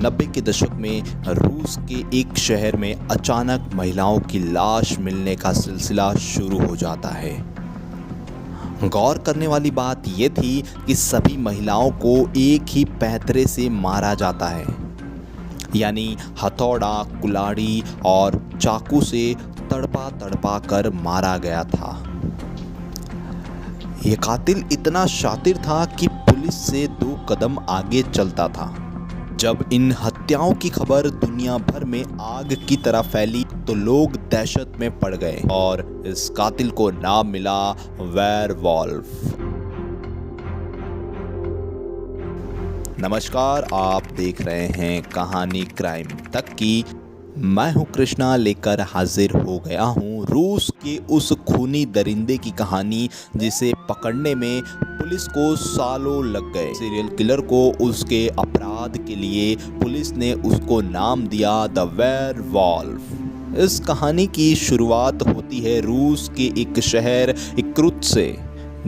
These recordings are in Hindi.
90 के दशक में रूस के एक शहर में अचानक महिलाओं की लाश मिलने का सिलसिला शुरू हो जाता है। गौर करने वाली बात यह थी कि सभी महिलाओं को एक ही पैंतरे से मारा जाता है, यानी हथौड़ा, कुल्हाड़ी और चाकू से तड़पा तड़पा कर मारा गया था। यह कातिल इतना शातिर था कि पुलिस से 2 कदम आगे चलता था। जब इन हत्याओं की खबर दुनिया भर में आग की तरह फैली तो लोग दहशत में पड़ गए और इस कातिल को नाम मिला वेयरवॉल्फ। नमस्कार, आप देख रहे हैं कहानी क्राइम तक की। मैं हूं कृष्णा, लेकर हाजिर हो गया हूं रूस के उस खूनी दरिंदे की कहानी जिसे पकड़ने में पुलिस को सालों लग गए। सीरियल किलर को उसके अपराध के लिए पुलिस ने उसको नाम दिया द वेयरवॉल्फ। इस कहानी की शुरुआत होती है रूस के एक शहर इर्कुत्स्क से,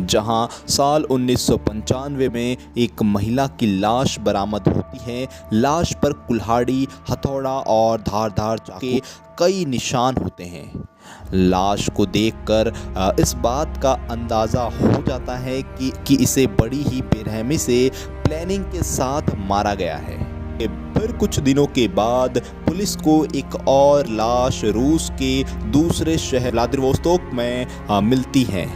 जहां साल 1995 में एक महिला की लाश बरामद होती है। लाश पर कुल्हाड़ी, हथौड़ा और धारदार चाकू के कई निशान होते हैं। लाश को देखकर इस बात का अंदाज़ा हो जाता है कि इसे बड़ी ही बेरहमी से प्लानिंग के साथ मारा गया है। फिर कुछ दिनों के बाद पुलिस को एक और लाश रूस के दूसरे शहर व्लादिवोस्तोक में मिलती है।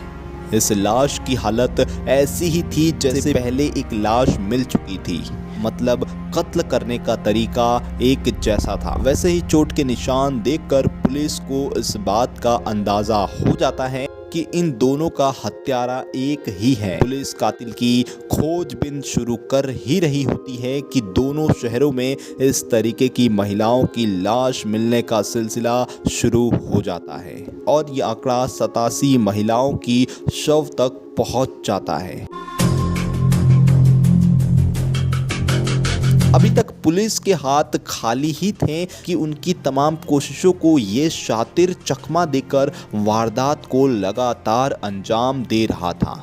इस लाश की हालत ऐसी ही थी जैसे पहले एक लाश मिल चुकी थी, मतलब कत्ल करने का तरीका एक जैसा था। वैसे ही चोट के निशान देखकर पुलिस को इस बात का अंदाजा हो जाता है कि इन दोनों का हत्यारा एक ही है। पुलिस कातिल की खोजबीन शुरू कर ही रही होती है कि दोनों शहरों में इस तरीके की महिलाओं की लाश मिलने का सिलसिला शुरू हो जाता है और ये आंकड़ा 87 महिलाओं की शव तक पहुंच जाता है। अभी तक पुलिस के हाथ खाली ही थे कि उनकी तमाम कोशिशों को ये शातिर चकमा देकर वारदात को लगातार अंजाम दे रहा था।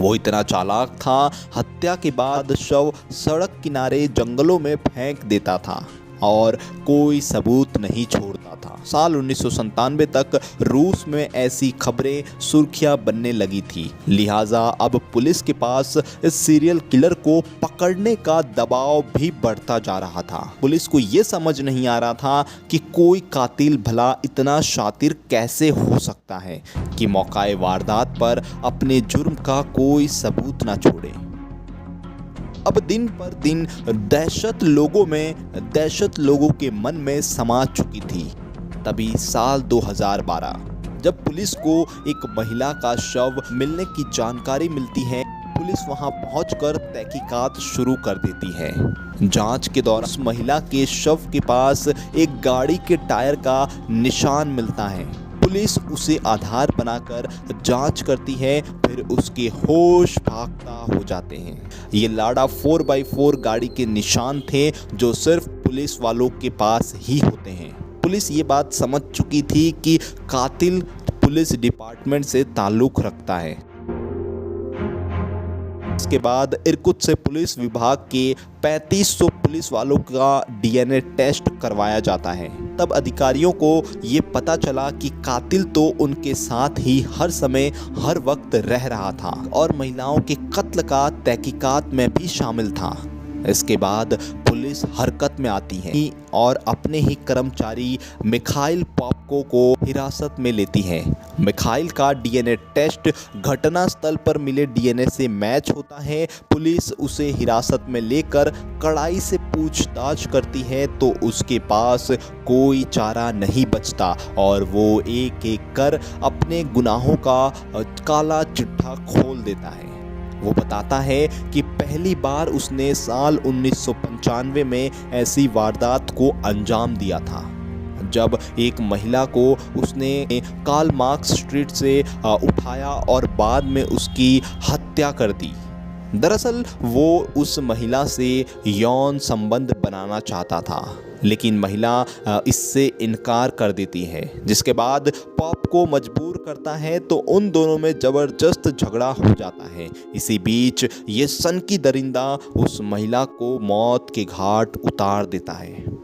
वो इतना चालाक था, हत्या के बाद शव सड़क किनारे जंगलों में फेंक देता था और कोई सबूत नहीं छोड़ता था। साल 1997 तक रूस में ऐसी खबरें सुर्खियां बनने लगी थी, लिहाजा अब पुलिस के पास इस सीरियल किलर को पकड़ने का दबाव भी बढ़ता जा रहा था। पुलिस को ये समझ नहीं आ रहा था कि कोई कातिल भला इतना शातिर कैसे हो सकता है कि मौकाए वारदात पर अपने जुर्म का कोई सबूत ना छोड़े। अब दिन पर दिन दहशत लोगों के मन में समा चुकी थी। तभी साल 2012 जब पुलिस को एक महिला का शव मिलने की जानकारी मिलती है, पुलिस वहां पहुंचकर तहकीकात शुरू कर देती है। जांच के दौरान उस महिला के शव के पास एक गाड़ी के टायर का निशान मिलता है। पुलिस उसे आधार बनाकर जांच करती है, फिर उसके होश भागता हो जाते हैं। ये लाडा 4x4 गाड़ी के निशान थे जो सिर्फ पुलिस वालों के पास ही होते हैं। पुलिस ये बात समझ चुकी थी कि कातिल पुलिस डिपार्टमेंट से ताल्लुक रखता है। इसके बाद इर्कुत्स्क से पुलिस विभाग के 3500 पुलिस वालों का DNA टेस्ट करवाया जाता है। तब अधिकारियों को ये पता चला कि कातिल तो उनके साथ ही हर समय हर वक्त रह रहा था और महिलाओं के कत्ल का तहकीकात में भी शामिल था। इसके बाद पुलिस हरकत में आती है और अपने ही कर्मचारी मिखाइल पॉपको को हिरासत में लेती है। मिखाइल का DNA टेस्ट घटनास्थल पर मिले DNA से मैच होता है। पुलिस उसे हिरासत में लेकर कड़ाई से पूछताछ करती है तो उसके पास कोई चारा नहीं बचता और वो एक एक कर अपने गुनाहों का काला चिट्ठा खोल देता है। वो बताता है कि पहली बार उसने साल 1995 में ऐसी वारदात को अंजाम दिया था, जब एक महिला को उसने कार्ल मार्क्स स्ट्रीट से उठाया और बाद में उसकी हत्या कर दी। दरअसल वो उस महिला से यौन संबंध बनाना चाहता था, लेकिन महिला इससे इनकार कर देती है, जिसके बाद पॉप को मजबूर करता है तो उन दोनों में जबरदस्त झगड़ा हो जाता है। इसी बीच ये सनकी दरिंदा उस महिला को मौत के घाट उतार देता है।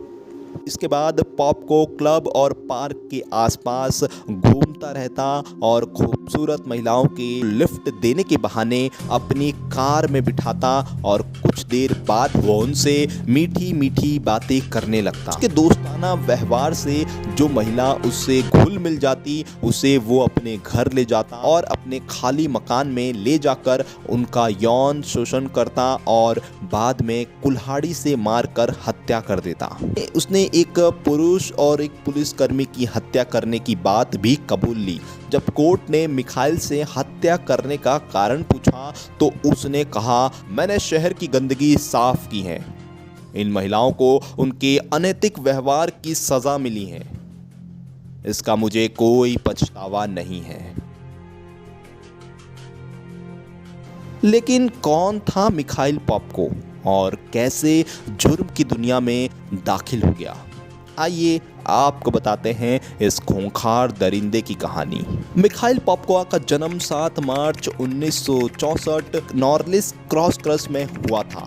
इसके बाद पॉप को क्लब और पार्क के आसपास घूमता रहता और खूबसूरत महिलाओं के लिफ्ट देने के बहाने अपनी कार में बिठाता और कुछ देर बाद वो उनसे मीठी मीठी बातें करने लगता। उसके दोस्ताना व्यवहार से जो महिला उससे घुल मिल जाती उसे वो अपने घर ले जाता और अपने खाली मकान में ले जाकर उनका यौन शोषण करता और बाद में कुल्हाड़ी से मारकर हत्या कर देता। उसने एक पुरुष और एक पुलिसकर्मी की हत्या करने की बात भी कबूल ली। जब कोर्ट ने मिखाइल से हत्या करने का कारण पूछा तो उसने कहा, मैंने शहर की गंदगी साफ की है। इन महिलाओं को उनके अनैतिक व्यवहार की सजा मिली है। इसका मुझे कोई पछतावा नहीं है। लेकिन कौन था मिखाइल पॉपको और कैसे जुर्म की दुनिया में दाखिल हो गया? आइए आपको बताते हैं इस खूंखार दरिंदे की कहानी। मिखाइल पॉपको का जन्म 7 मार्च 1964 नॉर्लिस क्रॉसक्रस में हुआ था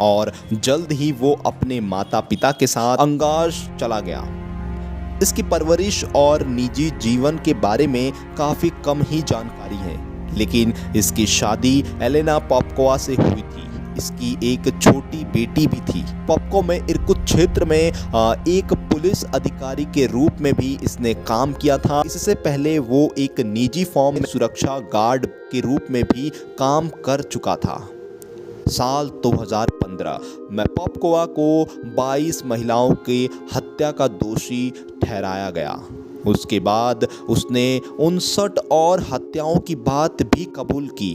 और जल्द ही वो अपने माता पिता के साथ अंगाश चला गया। इसकी परवरिश और निजी जीवन के बारे में काफ़ी कम ही जानकारी है, लेकिन इसकी शादी एलेना पॉपको से हुई थी। इसकी एक छोटी बेटी भी थी। पॉपको में इरकुत्स्क क्षेत्र में एक पुलिस अधिकारी के रूप में भी इसने काम किया था। इससे पहले वो एक निजी फर्म में सुरक्षा गार्ड के रूप में भी काम कर चुका था। साल 2015 में पॉपको को 22 महिलाओं की हत्या का दोषी ठहराया गया। उसके बाद उसने 59 और हत्याओं की बात भी कबूल की,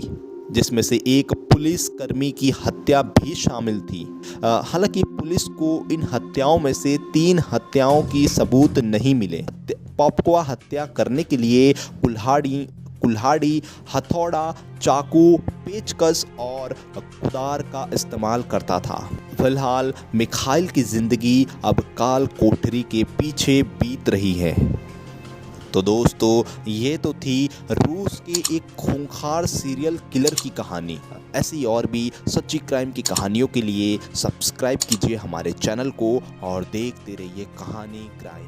जिसमें से एक पुलिसकर्मी की हत्या भी शामिल थी। हालांकि पुलिस को इन हत्याओं में से 3 हत्याओं की सबूत नहीं मिले। पॉपको हत्या करने के लिए कुल्हाड़ी, हथौड़ा, चाकू, पेचकस और कुदार का इस्तेमाल करता था। फिलहाल मिखाइल की जिंदगी अब काल कोठरी के पीछे बीत रही है। तो दोस्तों, ये तो थी रूस के एक खूंखार सीरियल किलर की कहानी। ऐसी और भी सच्ची क्राइम की कहानियों के लिए सब्सक्राइब कीजिए हमारे चैनल को और देखते रहिए कहानी क्राइम।